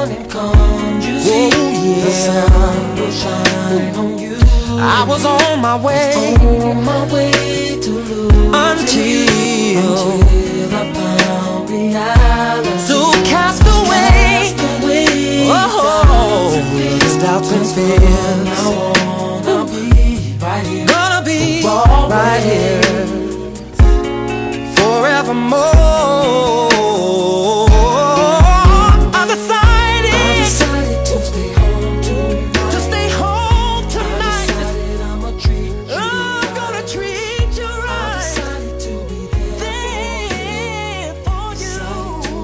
morning comes, you see, the sun will shine on you. I was on my way to lose until I found reality. to cast away doubts and fears. I wanna be right here, Gonna be right here forevermore. I decided to stay home tonight. to stay home tonight. I'ma treat you I'm gonna treat you right. decided to be There for you.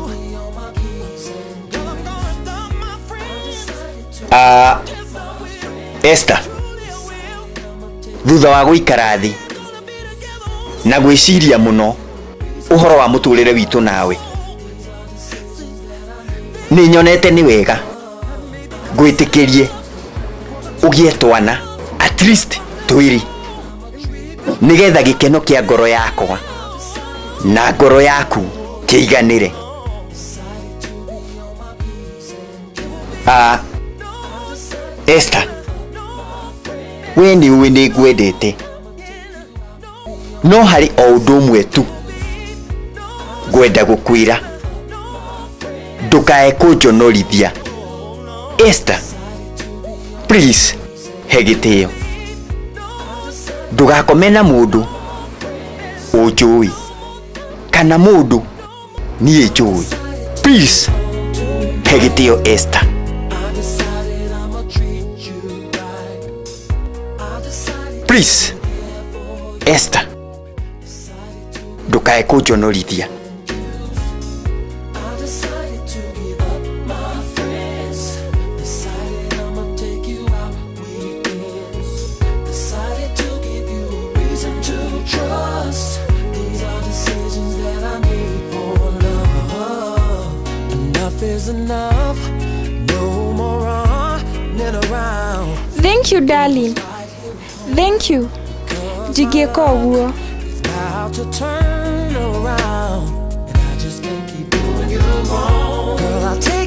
be on my keys and 'Cause I'm gonna dump my friends. Esther, thutha wa guikara thi na gwiciria muno uhoro wa muturire witu nawe, ni nyonete ni wega gwitikirie ugie twana at least twiri nigetha gikeno kia ngoro yakwa na ngoro yaku kiiganire. Esther, we ni uwi ni ngwendete, no hari o undu umwe tu ngwenda gukwira, ndukae kunjonorithia. Esther, please he gitio, ndugakome na mundu unjui kana mundu nie njui. Please he gitio Esther. Please, Esther, ndukae kunjonorithia. Thank you, darling. Thank you. Jigeko uwo. About to turn around, and I just can't keep doing you wrong. Girl, I'll take